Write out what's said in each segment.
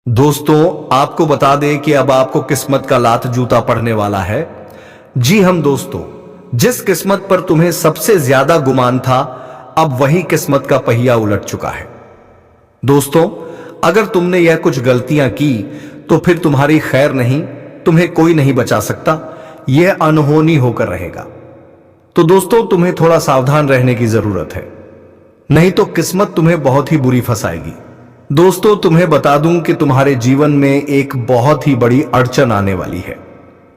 दोस्तों, आपको बता दें कि अब आपको किस्मत का लात जूता पड़ने वाला है। जी हम दोस्तों, जिस किस्मत पर तुम्हें सबसे ज्यादा गुमान था, अब वही किस्मत का पहिया उलट चुका है। दोस्तों, अगर तुमने यह कुछ गलतियां की तो फिर तुम्हारी खैर नहीं, तुम्हें कोई नहीं बचा सकता। यह अनहोनी होकर रहेगा। तो दोस्तों, तुम्हें थोड़ा सावधान रहने की जरूरत है, नहीं तो किस्मत तुम्हें बहुत ही बुरी फंसाएगी। दोस्तों, तुम्हें बता दूं कि तुम्हारे जीवन में एक बहुत ही बड़ी अड़चन आने वाली है।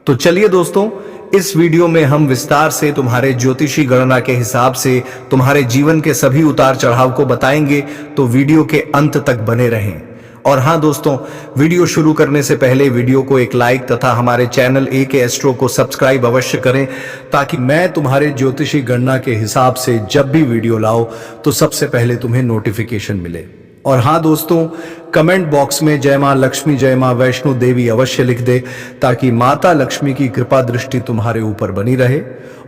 तो चलिए दोस्तों, इस वीडियो में हम विस्तार से तुम्हारे ज्योतिषी गणना के हिसाब से तुम्हारे जीवन के सभी उतार चढ़ाव को बताएंगे। तो वीडियो के अंत तक बने रहें। और हां दोस्तों, वीडियो शुरू करने से पहले वीडियो को एक लाइक तथा हमारे चैनल AK एस्ट्रो को सब्सक्राइब अवश्य करें, ताकि मैं तुम्हारे ज्योतिषी गणना के हिसाब से जब भी वीडियो लाओ तो सबसे पहले तुम्हें नोटिफिकेशन मिले। और हां दोस्तों, कमेंट बॉक्स में जय मां लक्ष्मी, जय मां वैष्णो देवी अवश्य लिख दे, ताकि माता लक्ष्मी की कृपा दृष्टि तुम्हारे ऊपर बनी रहे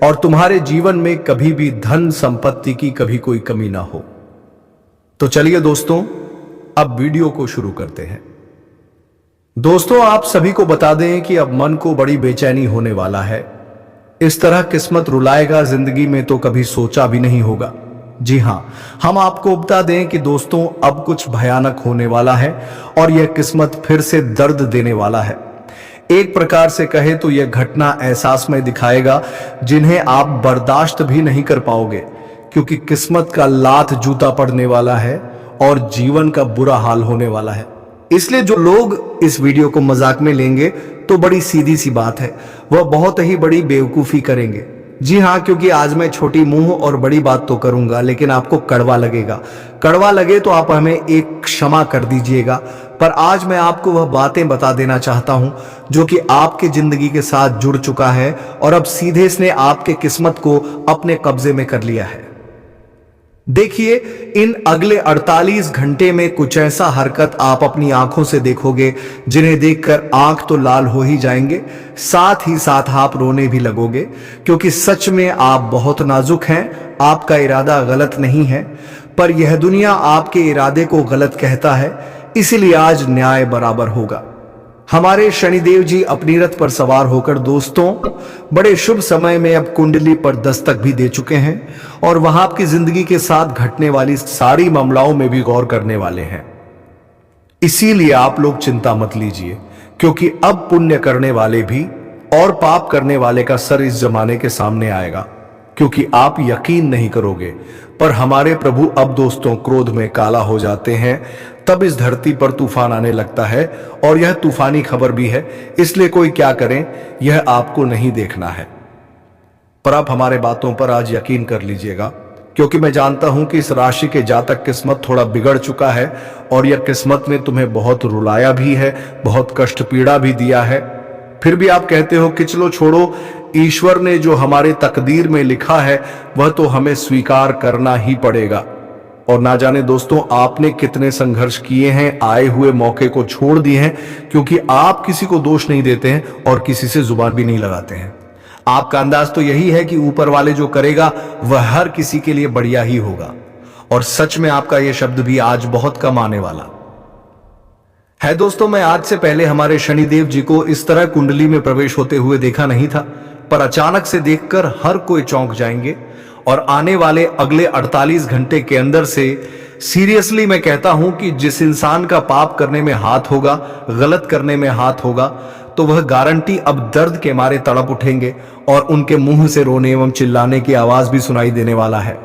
और तुम्हारे जीवन में कभी भी धन संपत्ति की कभी कोई कमी ना हो। तो चलिए दोस्तों, अब वीडियो को शुरू करते हैं। दोस्तों, आप सभी को बता दें कि अब मन को बड़ी बेचैनी होने वाला है। इस तरह किस्मत रुलाएगा जिंदगी में तो कभी सोचा भी नहीं होगा। जी हां, हम आपको बता दें कि दोस्तों, अब कुछ भयानक होने वाला है और यह किस्मत फिर से दर्द देने वाला है। एक प्रकार से कहे तो यह घटना एहसास में दिखाएगा जिन्हें आप बर्दाश्त भी नहीं कर पाओगे, क्योंकि किस्मत का लात जूता पड़ने वाला है और जीवन का बुरा हाल होने वाला है। इसलिए जो लोग इस वीडियो को मजाक में लेंगे तो बड़ी सीधी सी बात है, वह बहुत ही बड़ी बेवकूफी करेंगे। जी हां, क्योंकि आज मैं छोटी मुंह और बड़ी बात तो करूंगा, लेकिन आपको कड़वा लगेगा। कड़वा लगे तो आप हमें एक क्षमा कर दीजिएगा, पर आज मैं आपको वह बातें बता देना चाहता हूं जो कि आपके जिंदगी के साथ जुड़ चुका है और अब सीधे इसने आपके किस्मत को अपने कब्जे में कर लिया है। देखिए, इन अगले 48 घंटे में कुछ ऐसा हरकत आप अपनी आंखों से देखोगे जिन्हें देखकर आंख तो लाल हो ही जाएंगे, साथ ही साथ आप रोने भी लगोगे, क्योंकि सच में आप बहुत नाजुक हैं। आपका इरादा गलत नहीं है, पर यह दुनिया आपके इरादे को गलत कहता है, इसीलिए आज न्याय बराबर होगा। हमारे शनिदेव जी अपनी रथ पर सवार होकर दोस्तों बड़े शुभ समय में अब कुंडली पर दस्तक भी दे चुके हैं और वहां आपकी जिंदगी के साथ घटने वाली सारी मामलाओं में भी गौर करने वाले हैं। इसीलिए आप लोग चिंता मत लीजिए, क्योंकि अब पुण्य करने वाले भी और पाप करने वाले का सर इस जमाने के सामने आएगा, क्योंकि आप यकीन नहीं करोगे, पर हमारे प्रभु अब दोस्तों क्रोध में काला हो जाते हैं, तब इस धरती पर तूफान आने लगता है। और यह तूफानी खबर भी है, इसलिए कोई क्या करें यह आपको नहीं देखना है। पर आप हमारे बातों पर आज यकीन कर लीजिएगा, क्योंकि मैं जानता हूं कि इस राशि के जातक किस्मत थोड़ा बिगड़ चुका है और यह किस्मत ने तुम्हें बहुत रुलाया भी है, बहुत कष्ट पीड़ा भी दिया है। फिर भी आप कहते हो कि चलो छोड़ो, ईश्वर ने जो हमारे तकदीर में लिखा है वह तो हमें स्वीकार करना ही पड़ेगा। और ना जाने दोस्तों, आपने कितने संघर्ष किए हैं, आए हुए मौके को छोड़ दिए हैं, क्योंकि आप किसी को दोष नहीं देते हैं और किसी से जुबान भी नहीं लगाते हैं। आपका अंदाज तो यही है कि ऊपर वाले जो करेगा वह हर किसी के लिए बढ़िया ही होगा। और सच में आपका यह शब्द भी आज बहुत कम आने वाला है। दोस्तों, मैं आज से पहले हमारे शनिदेव जी को इस तरह कुंडली में प्रवेश होते हुए देखा नहीं था, पर अचानक से देखकर हर कोई चौंक जाएंगे। और आने वाले अगले 48 घंटे के अंदर से सीरियसली मैं कहता हूं कि जिस इंसान का पाप करने में हाथ होगा, गलत करने में हाथ होगा, तो वह गारंटी अब दर्द के मारे तड़प उठेंगे और उनके मुंह से रोने एवं चिल्लाने की आवाज भी सुनाई देने वाला है।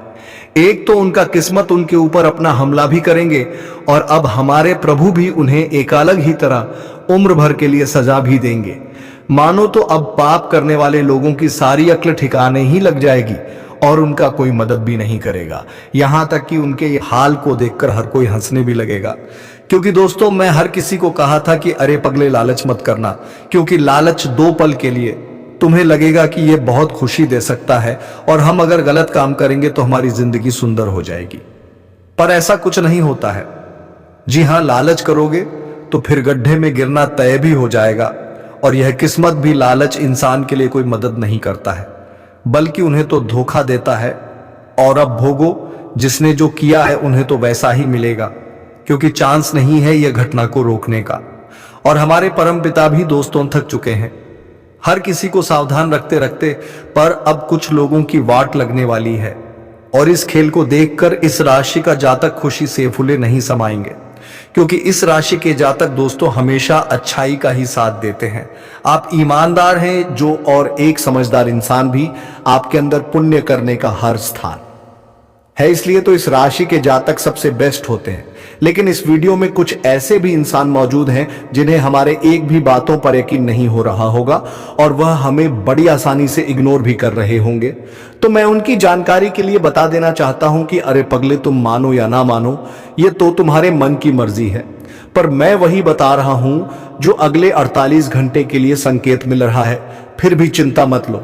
एक तो उनका किस्मत उनके ऊपर अपना हमला भी करेंगे और अब हमारे प्रभु भी उन्हें एक अलग ही तरह उम्र भर के लिए सजा भी देंगे। मानो तो अब पाप करने वाले लोगों की सारी अक्ल ठिकाने ही लग जाएगी और उनका कोई मदद भी नहीं करेगा। यहां तक कि उनके हाल को देखकर हर कोई हंसने भी लगेगा। क्योंकि दोस्तों, मैं हर किसी को कहा था कि अरे पगले लालच मत करना, क्योंकि लालच 2 पल के लिए तुम्हें लगेगा कि यह बहुत खुशी दे सकता है और हम अगर गलत काम करेंगे तो हमारी जिंदगी सुंदर हो जाएगी, पर ऐसा कुछ नहीं होता है। जी हां, लालच करोगे तो फिर गड्ढे में गिरना तय भी हो जाएगा। और यह किस्मत भी लालच इंसान के लिए कोई मदद नहीं करता है, बल्कि उन्हें तो धोखा देता है। और अब भोगो, जिसने जो किया है उन्हें तो वैसा ही मिलेगा, क्योंकि चांस नहीं है यह घटना को रोकने का। और हमारे परम पिता भी दोस्तों थक चुके हैं, हर किसी को सावधान रखते रखते, पर अब कुछ लोगों की वाट लगने वाली है। और इस खेल को देखकर इस राशि का जातक खुशी से फूले नहीं समाएंगे, क्योंकि इस राशि के जातक दोस्तों हमेशा अच्छाई का ही साथ देते हैं। आप ईमानदार हैं जो, और एक समझदार इंसान भी आपके अंदर पुण्य करने का हर स्थान है, इसलिए तो इस राशि के जातक सबसे बेस्ट होते हैं। लेकिन इस वीडियो में कुछ ऐसे भी इंसान मौजूद हैं जिन्हें हमारे एक भी बातों पर यकीन नहीं हो रहा होगा और वह हमें बड़ी आसानी से इग्नोर भी कर रहे होंगे। तो मैं उनकी जानकारी के लिए बता देना चाहता हूं कि अरे पगले, तुम मानो या ना मानो ये तो तुम्हारे मन की मर्जी है, पर मैं वही बता रहा हूं जो अगले 48 घंटे के लिए संकेत मिल रहा है। फिर भी चिंता मत लो,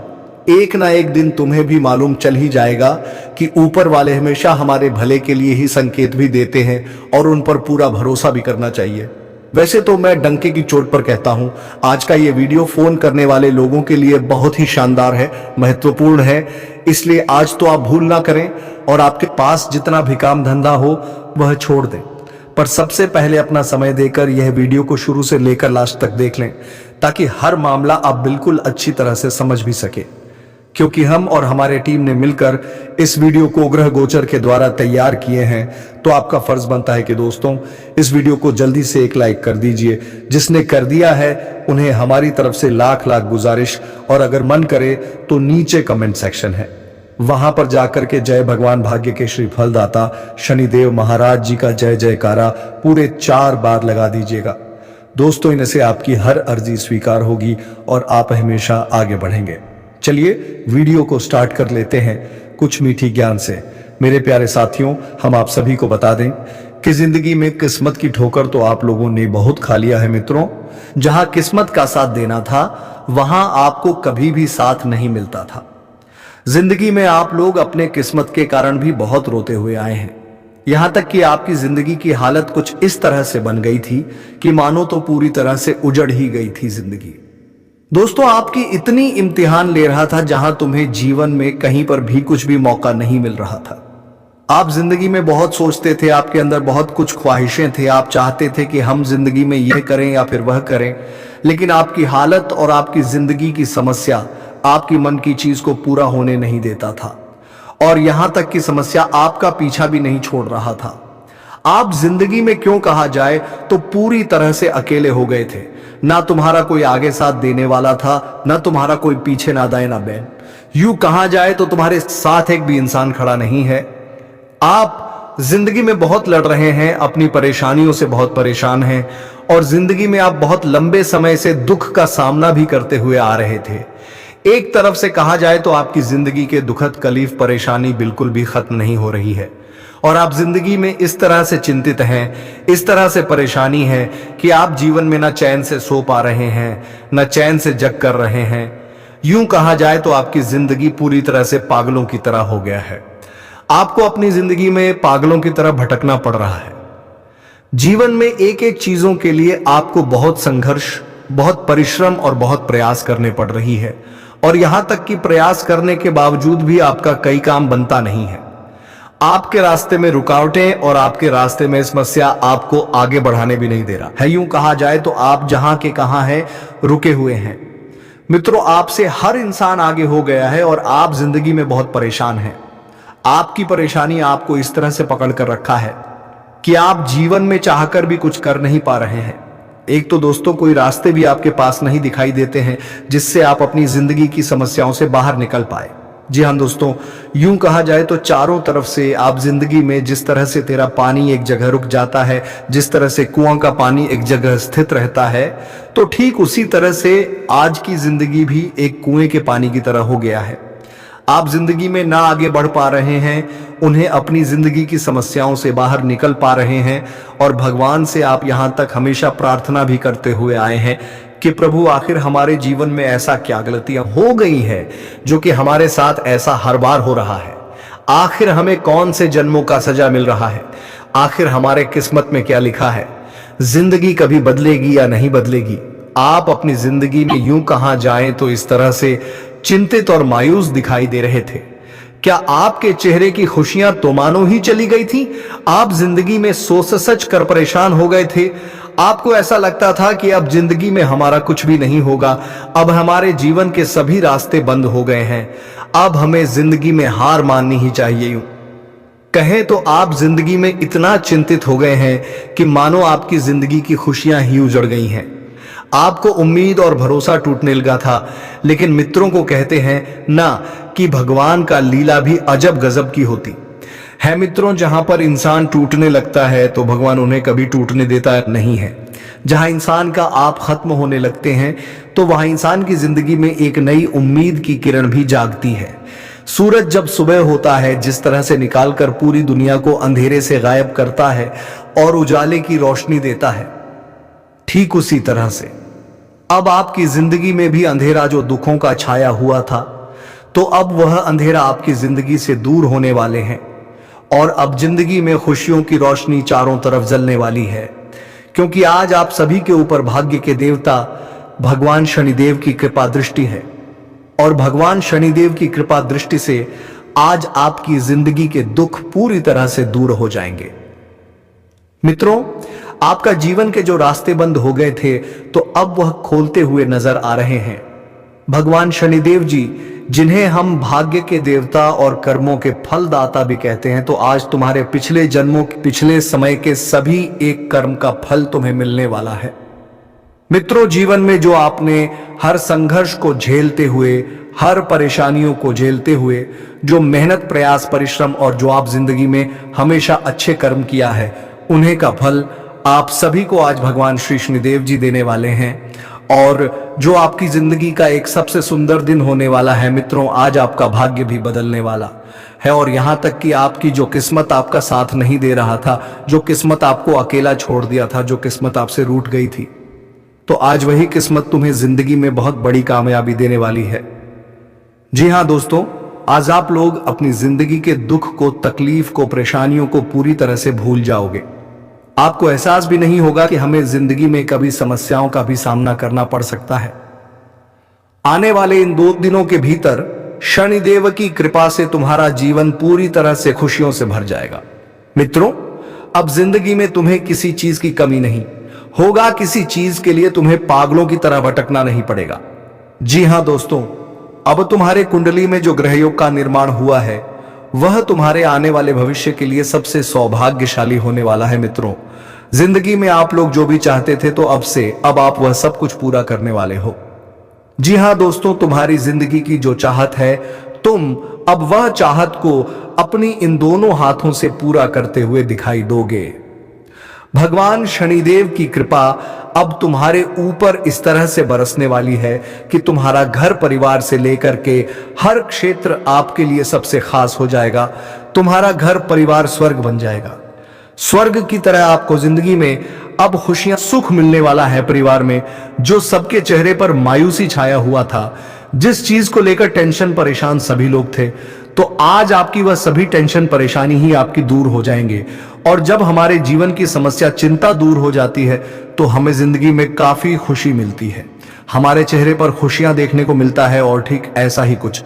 एक ना एक दिन तुम्हें भी मालूम चल ही जाएगा कि ऊपर वाले हमेशा हमारे भले के लिए ही संकेत भी देते हैं और उन पर पूरा भरोसा भी करना चाहिए। वैसे तो मैं डंके की चोट पर कहता हूं, आज का ये वीडियो फोन करने वाले लोगों के लिए बहुत ही शानदार है, महत्वपूर्ण है, इसलिए आज तो आप भूल ना करें और आपके पास जितना भी काम धंधा हो वह छोड़ दें। पर सबसे पहले अपना समय देकर यह वीडियो को शुरू से लेकर लास्ट तक देख लें, ताकि हर मामला आप बिल्कुल अच्छी तरह से समझ भी सके, क्योंकि हम और हमारे टीम ने मिलकर इस वीडियो को ग्रह गोचर के द्वारा तैयार किए हैं। तो आपका फर्ज बनता है कि दोस्तों इस वीडियो को जल्दी से एक लाइक कर दीजिए। जिसने कर दिया है उन्हें हमारी तरफ से लाख लाख गुजारिश, और अगर मन करे तो नीचे कमेंट सेक्शन है, वहां पर जाकर के जय भगवान भाग्य के श्री फलदाता शनिदेव महाराज जी का जय जयकारा पूरे 4 बार लगा दीजिएगा। दोस्तों इनसे आपकी हर अर्जी स्वीकार होगी और आप हमेशा आगे बढ़ेंगे। चलिए वीडियो को स्टार्ट कर लेते हैं कुछ मीठी ज्ञान से। मेरे प्यारे साथियों, हम आप सभी को बता दें कि जिंदगी में किस्मत की ठोकर तो आप लोगों ने बहुत खा लिया है मित्रों। जहां किस्मत का साथ देना था वहां आपको कभी भी साथ नहीं मिलता था। जिंदगी में आप लोग अपने किस्मत के कारण भी बहुत रोते हुए आए हैं, यहां तक कि आपकी जिंदगी की हालत कुछ इस तरह से बन गई थी कि मानो तो पूरी तरह से उजड़ ही गई थी जिंदगी। दोस्तों आपकी इतनी इम्तिहान ले रहा था जहां तुम्हें जीवन में कहीं पर भी कुछ भी मौका नहीं मिल रहा था। आप जिंदगी में बहुत सोचते थे, आपके अंदर बहुत कुछ ख्वाहिशें थे, आप चाहते थे कि हम जिंदगी में यह करें या फिर वह करें, लेकिन आपकी हालत और आपकी जिंदगी की समस्या आपकी मन की चीज को पूरा होने नहीं देता था। और यहां तक कि समस्या आपका पीछा भी नहीं छोड़ रहा था। आप जिंदगी में क्यों कहा जाए तो पूरी तरह से अकेले हो गए थे। ना तुम्हारा कोई आगे साथ देने वाला था, ना तुम्हारा कोई पीछे, ना दाएं ना बैन। यूं कहा जाए तो तुम्हारे साथ एक भी इंसान खड़ा नहीं है। आप जिंदगी में बहुत लड़ रहे हैं, अपनी परेशानियों से बहुत परेशान हैं, और जिंदगी में आप बहुत लंबे समय से दुख का सामना भी करते हुए आ रहे थे। एक तरफ से कहा जाए तो आपकी जिंदगी के दुखद कलीफ परेशानी बिल्कुल भी खत्म नहीं हो रही है, और आप जिंदगी में इस तरह से चिंतित हैं, इस तरह से परेशानी है कि आप जीवन में ना चैन से सो पा रहे हैं, ना चैन से जग कर रहे हैं। यूं कहा जाए तो आपकी जिंदगी पूरी तरह से पागलों की तरह हो गया है। आपको अपनी जिंदगी में पागलों की तरह भटकना पड़ रहा है। जीवन में एक एक चीजों के लिए आपको बहुत संघर्ष, बहुत परिश्रम और बहुत प्रयास करने पड़ रही है, और यहां तक कि प्रयास करने के बावजूद भी आपका कई काम बनता नहीं है। आपके रास्ते में रुकावटें और आपके रास्ते में समस्या आपको आगे बढ़ाने भी नहीं दे रहा है। यूं कहा जाए तो आप जहां के कहां हैं, रुके हुए हैं। मित्रों आपसे हर इंसान आगे हो गया है और आप जिंदगी में बहुत परेशान हैं। आपकी परेशानी आपको इस तरह से पकड़ कर रखा है कि आप जीवन में चाहकर भी कुछ कर नहीं पा रहे हैं। एक तो दोस्तों कोई रास्ते भी आपके पास नहीं दिखाई देते हैं जिससे आप अपनी जिंदगी की समस्याओं से बाहर निकल पाए। जी हाँ दोस्तों, यूं कहा जाए तो चारों तरफ से आप जिंदगी में जिस तरह से तेरा पानी एक जगह रुक जाता है, जिस तरह से कुआं का पानी एक जगह स्थित रहता है, तो ठीक उसी तरह से आज की जिंदगी भी एक कुएं के पानी की तरह हो गया है। आप जिंदगी में ना आगे बढ़ पा रहे हैं, उन्हें अपनी जिंदगी की समस्याओं से बाहर निकल पा रहे हैं, और भगवान से आप यहां तक हमेशा प्रार्थना भी करते हुए आए हैं कि प्रभु आखिर हमारे जीवन में ऐसा क्या गलतियां हो गई है जो कि हमारे साथ ऐसा हर बार हो रहा है। आखिर हमें कौन से जन्मों का सजा मिल रहा है, आखिर हमारे किस्मत में क्या लिखा है, जिंदगी कभी बदलेगी या नहीं बदलेगी। आप अपनी जिंदगी में यूं कहा जाए तो इस तरह से चिंतित और मायूस दिखाई दे रहे थे, क्या आपके चेहरे की खुशियां तो मानो ही चली गई थी? आप जिंदगी में सोच सच कर परेशान हो गए थे। आपको ऐसा लगता था कि अब जिंदगी में हमारा कुछ भी नहीं होगा, अब हमारे जीवन के सभी रास्ते बंद हो गए हैं, अब हमें जिंदगी में हार माननी ही चाहिए। यूं कहें तो आप जिंदगी में इतना चिंतित हो गए हैं कि मानो आपकी जिंदगी की खुशियां ही उजड़ गई हैं। आपको उम्मीद और भरोसा टूटने लगा था। लेकिन मित्रों को कहते हैं ना कि भगवान का लीला भी अजब गजब की होती है। मित्रों, जहां पर इंसान टूटने लगता है तो भगवान उन्हें कभी टूटने देता नहीं है। जहां इंसान का आप खत्म होने लगते हैं तो वहां इंसान की जिंदगी में एक नई उम्मीद की किरण भी जागती है। सूरज जब सुबह होता है, जिस तरह से निकालकर पूरी दुनिया को अंधेरे से गायब करता है और उजाले की रोशनी देता है, ठीक उसी तरह से अब आपकी जिंदगी में भी अंधेरा जो दुखों का छाया हुआ था, तो अब वह अंधेरा आपकी जिंदगी से दूर होने वाले हैं और अब जिंदगी में खुशियों की रोशनी चारों तरफ जलने वाली है। क्योंकि आज आप सभी के ऊपर भाग्य के देवता भगवान शनिदेव की कृपा दृष्टि है और भगवान शनिदेव की कृपा दृष्टि से आज आपकी जिंदगी के दुख पूरी तरह से दूर हो जाएंगे। मित्रों, आपका जीवन के जो रास्ते बंद हो गए थे तो अब वह खोलते हुए नजर आ रहे हैं। भगवान शनिदेव जी, जिन्हें हम भाग्य के देवता और कर्मों के फलदाता भी कहते हैं, तो आज तुम्हारे पिछले जन्मों पिछले समय के सभी एक कर्म का फल तुम्हें मिलने वाला है। मित्रों, जीवन में जो आपने हर संघर्ष को झेलते हुए, हर परेशानियों को झेलते हुए जो मेहनत, प्रयास, परिश्रम और जो आप जिंदगी में हमेशा अच्छे कर्म किया है, उन्हें का फल आप सभी को आज भगवान श्री शनिदेव जी देने वाले हैं। और जो आपकी जिंदगी का एक सबसे सुंदर दिन होने वाला है मित्रों, आज आपका भाग्य भी बदलने वाला है। और यहां तक कि आपकी जो किस्मत आपका साथ नहीं दे रहा था, जो किस्मत आपको अकेला छोड़ दिया था, जो किस्मत आपसे रूठ गई थी, तो आज वही किस्मत तुम्हें जिंदगी में बहुत बड़ी कामयाबी देने वाली है। जी हां दोस्तों, आज आप लोग अपनी जिंदगी के दुख को, तकलीफ को, परेशानियों को पूरी तरह से भूल जाओगे। आपको एहसास भी नहीं होगा कि हमें जिंदगी में कभी समस्याओं का भी सामना करना पड़ सकता है। आने वाले इन 2 दिनों के भीतर शनिदेव की कृपा से तुम्हारा जीवन पूरी तरह से खुशियों से भर जाएगा। मित्रों, अब जिंदगी में तुम्हें किसी चीज की कमी नहीं होगा, किसी चीज के लिए तुम्हें पागलों की तरह भटकना नहीं पड़ेगा। जी हां दोस्तों, अब तुम्हारे कुंडली में जो ग्रहयोग का निर्माण हुआ है, वह तुम्हारे आने वाले भविष्य के लिए सबसे सौभाग्यशाली होने वाला है। मित्रों, जिंदगी में आप लोग जो भी चाहते थे, तो अब आप वह सब कुछ पूरा करने वाले हो। जी हां दोस्तों, तुम्हारी जिंदगी की जो चाहत है, तुम अब वह चाहत को अपनी इन दोनों हाथों से पूरा करते हुए दिखाई दोगे। भगवान शनिदेव की कृपा अब तुम्हारे ऊपर इस तरह से बरसने वाली है कि तुम्हारा घर परिवार से लेकर के हर क्षेत्र आपके लिए सबसे खास हो जाएगा। तुम्हारा घर परिवार स्वर्ग बन जाएगा। स्वर्ग की तरह आपको जिंदगी में अब खुशियां, सुख मिलने वाला है। परिवार में जो सबके चेहरे पर मायूसी छाया हुआ था, जिस चीज को लेकर टेंशन, परेशान सभी लोग थे, तो आज आपकी वह सभी टेंशन, परेशानी ही आपकी दूर हो जाएंगे। और जब हमारे जीवन की समस्या, चिंता दूर हो जाती है, तो हमें जिंदगी में काफी खुशी मिलती है। हमारे चेहरे पर खुशियां देखने को मिलता है। और ठीक ऐसा ही कुछ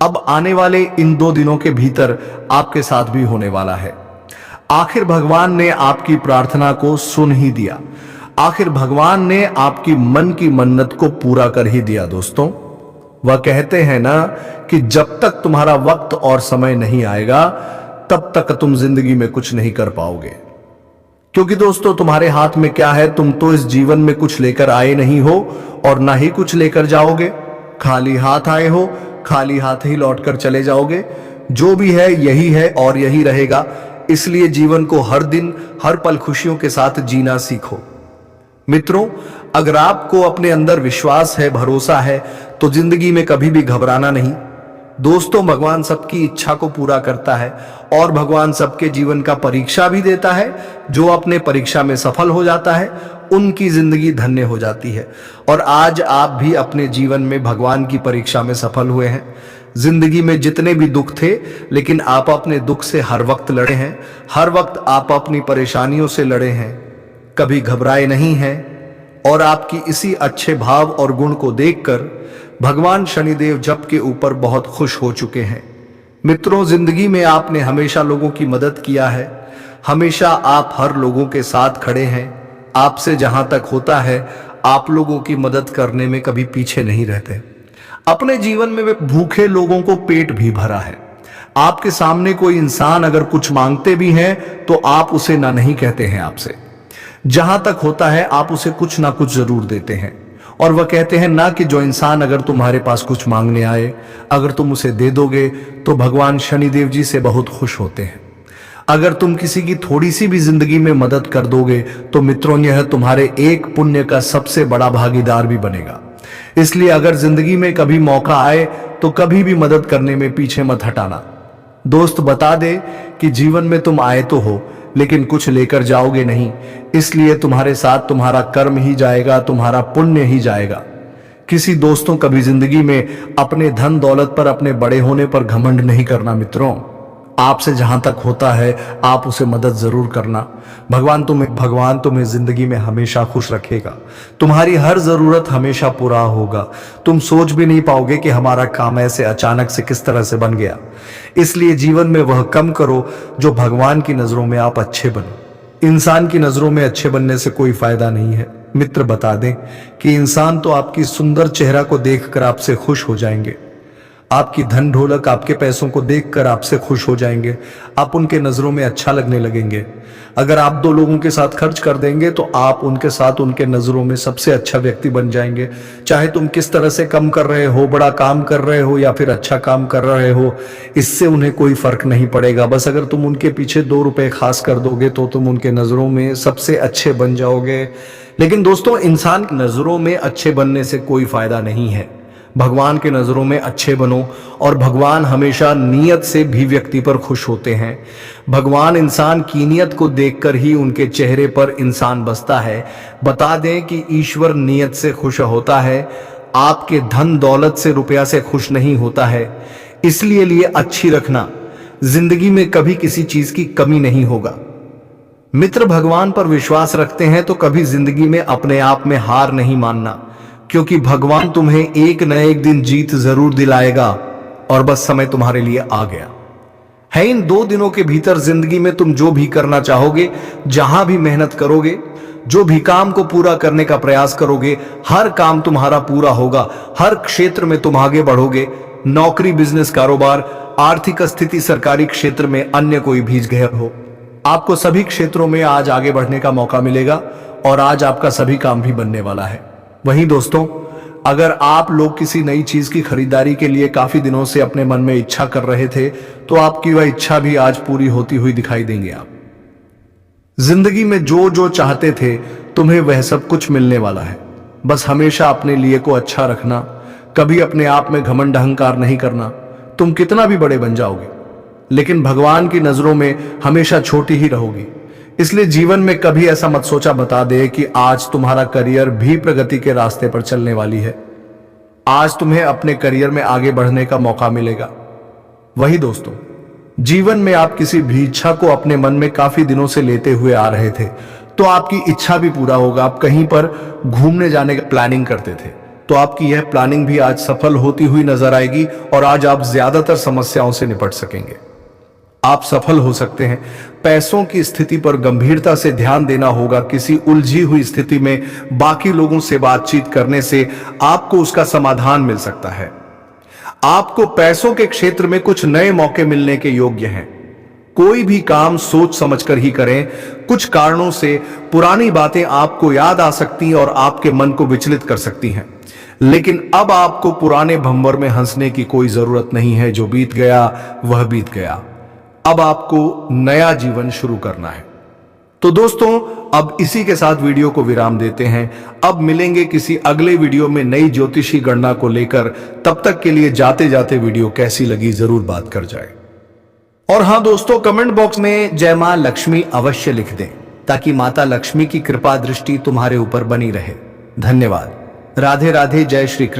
अब आने वाले इन 2 दिनों के भीतर आपके साथ भी होने वाला है। आखिर भगवान ने आपकी प्रार्थना को सुन ही दिया। आखिर भगवान ने आपकी मन की मन्नत को पूरा कर ही दिया। दोस्तों, वह कहते हैं ना कि जब तक तुम्हारा वक्त और समय नहीं आएगा, तब तक तुम जिंदगी में कुछ नहीं कर पाओगे। क्योंकि दोस्तों, तुम्हारे हाथ में क्या है? तुम तो इस जीवन में कुछ लेकर आए नहीं हो और ना ही कुछ लेकर जाओगे। खाली हाथ आए हो, खाली हाथ ही लौटकर चले जाओगे। जो भी है यही है और यही रहेगा। इसलिए जीवन को हर दिन, हर पल खुशियों के साथ जीना सीखो। मित्रों, अगर आपको अपने अंदर विश्वास है, भरोसा है, तो जिंदगी में कभी भी घबराना नहीं। दोस्तों, भगवान सबकी इच्छा को पूरा करता है और भगवान सबके जीवन का परीक्षा भी देता है। जो अपने परीक्षा में सफल हो जाता है, उनकी जिंदगी धन्य हो जाती है। और आज आप भी अपने जीवन में भगवान की परीक्षा में सफल हुए हैं। जिंदगी में जितने भी दुख थे, लेकिन आप अपने दुख से हर वक्त लड़े हैं। हर वक्त आप अपनी परेशानियों से लड़े हैं, कभी घबराए नहीं हैं। और आपकी इसी अच्छे भाव और गुण को देखकर भगवान शनिदेव जप के ऊपर बहुत खुश हो चुके हैं। मित्रों, जिंदगी में आपने हमेशा लोगों की मदद किया है, हमेशा आप हर लोगों के साथ खड़े हैं। आपसे जहां तक होता है आप लोगों की मदद करने में कभी पीछे नहीं रहते। अपने जीवन में वे भूखे लोगों को पेट भी भरा है। आपके सामने कोई इंसान अगर कुछ मांगते भी हैं तो आप उसे ना नहीं कहते हैं। आपसे जहां तक होता है आप उसे कुछ ना कुछ जरूर देते हैं। और वह कहते हैं ना कि जो इंसान अगर तुम्हारे पास कुछ मांगने आए, अगर तुम उसे दे दोगे तो भगवान शनिदेव जी से बहुत खुश होते हैं। अगर तुम किसी की थोड़ी सी भी जिंदगी में मदद कर दोगे तो मित्रों यह तुम्हारे एक पुण्य का सबसे बड़ा भागीदार भी बनेगा। इसलिए अगर जिंदगी में कभी मौका आए तो कभी भी मदद करने में पीछे मत हटाना। दोस्त बता दे कि जीवन में तुम आए तो हो लेकिन कुछ लेकर जाओगे नहीं, इसलिए तुम्हारे साथ तुम्हारा कर्म ही जाएगा, तुम्हारा पुण्य ही जाएगा। किसी दोस्तों कभी जिंदगी में अपने धन दौलत पर, अपने बड़े होने पर घमंड नहीं करना। मित्रों, आपसे जहां तक होता है आप उसे मदद जरूर करना। भगवान तुम्हें जिंदगी में हमेशा खुश रखेगा। तुम्हारी हर जरूरत हमेशा पूरा होगा। तुम सोच भी नहीं पाओगे कि हमारा काम ऐसे अचानक से किस तरह से बन गया। इसलिए जीवन में वह कम करो जो भगवान की नजरों में आप अच्छे बनो। इंसान की नजरों में अच्छे बनने से कोई फायदा नहीं है। मित्र बता दें कि इंसान तो आपकी सुंदर चेहरा को देखकर आपसे खुश हो जाएंगे, आपकी धन ढोलक, आपके पैसों को देखकर आपसे खुश हो जाएंगे, आप उनके नजरों में अच्छा लगने लगेंगे। अगर आप दो लोगों के साथ खर्च कर देंगे तो आप उनके साथ उनके नजरों में सबसे अच्छा व्यक्ति बन जाएंगे। चाहे तुम किस तरह से कम कर रहे हो, बड़ा काम कर रहे हो या फिर अच्छा काम कर रहे हो, इससे उन्हें कोई फर्क नहीं पड़ेगा। बस अगर तुम उनके पीछे 2 रुपए खास कर दोगे तो तुम उनके नजरों में सबसे अच्छे बन जाओगे। लेकिन दोस्तों, इंसान की नजरों में अच्छे बनने से कोई फायदा नहीं है। भगवान के नजरों में अच्छे बनो और भगवान हमेशा नियत से भी व्यक्ति पर खुश होते हैं। भगवान इंसान की नियत को देखकर ही उनके चेहरे पर इंसान बसता है। बता दें कि ईश्वर नियत से खुश होता है, आपके धन दौलत से, रुपया से खुश नहीं होता है। इसलिए लिए अच्छी रखना, जिंदगी में कभी किसी चीज की कमी नहीं होगा। मित्र, भगवान पर विश्वास रखते हैं तो कभी जिंदगी में अपने आप में हार नहीं मानना, क्योंकि भगवान तुम्हें एक न एक दिन जीत जरूर दिलाएगा और बस समय तुम्हारे लिए आ गया है। इन 2 दिनों के भीतर जिंदगी में तुम जो भी करना चाहोगे, जहां भी मेहनत करोगे, जो भी काम को पूरा करने का प्रयास करोगे, हर काम तुम्हारा पूरा होगा। हर क्षेत्र में तुम आगे बढ़ोगे। नौकरी, बिजनेस, कारोबार, आर्थिक स्थिति, सरकारी क्षेत्र में अन्य कोई भी गया हो, आपको सभी क्षेत्रों में आज आगे बढ़ने का मौका मिलेगा और आज आपका सभी काम भी बनने वाला है। वहीं दोस्तों, अगर आप लोग किसी नई चीज की खरीदारी के लिए काफी दिनों से अपने मन में इच्छा कर रहे थे तो आपकी वह इच्छा भी आज पूरी होती हुई दिखाई देंगे। आप जिंदगी में जो जो चाहते थे तुम्हें वह सब कुछ मिलने वाला है। बस हमेशा अपने लिए को अच्छा रखना, कभी अपने आप में घमंड अहंकार नहीं करना। तुम कितना भी बड़े बन जाओगे लेकिन भगवान की नजरों में हमेशा छोटी ही रहोगी। इसलिए जीवन में कभी ऐसा मत सोचा, बता दे कि आज तुम्हारा करियर भी प्रगति के रास्ते पर चलने वाली है। आज तुम्हें अपने करियर में आगे बढ़ने का मौका मिलेगा। वही दोस्तों, जीवन में आप किसी भी इच्छा को अपने मन में काफी दिनों से लेते हुए आ रहे थे तो आपकी इच्छा भी पूरा होगा। आप कहीं पर घूमने जाने का प्लानिंग करते थे तो आपकी यह प्लानिंग भी आज सफल होती हुई नजर आएगी और आज आप ज्यादातर समस्याओं से निपट सकेंगे। आप सफल हो सकते हैं। पैसों की स्थिति पर गंभीरता से ध्यान देना होगा। किसी उलझी हुई स्थिति में बाकी लोगों से बातचीत करने से आपको उसका समाधान मिल सकता है। आपको पैसों के क्षेत्र में कुछ नए मौके मिलने के योग्य हैं। कोई भी काम सोच समझकर ही करें। कुछ कारणों से पुरानी बातें आपको याद आ सकती और आपके मन को विचलित कर सकती हैं, लेकिन अब आपको पुराने भंवर में हंसने की कोई जरूरत नहीं है। जो बीत गया वह बीत गया। अब आपको नया जीवन शुरू करना है। तो दोस्तों, अब इसी के साथ वीडियो को विराम देते हैं। अब मिलेंगे किसी अगले वीडियो में नई ज्योतिषी गणना को लेकर। तब तक के लिए जाते जाते वीडियो कैसी लगी जरूर बात कर जाए। और हां दोस्तों, कमेंट बॉक्स में जय मां लक्ष्मी अवश्य लिख दें ताकि माता लक्ष्मी की कृपा दृष्टि तुम्हारे ऊपर बनी रहे। धन्यवाद। राधे राधे। जय श्री कृष्ण।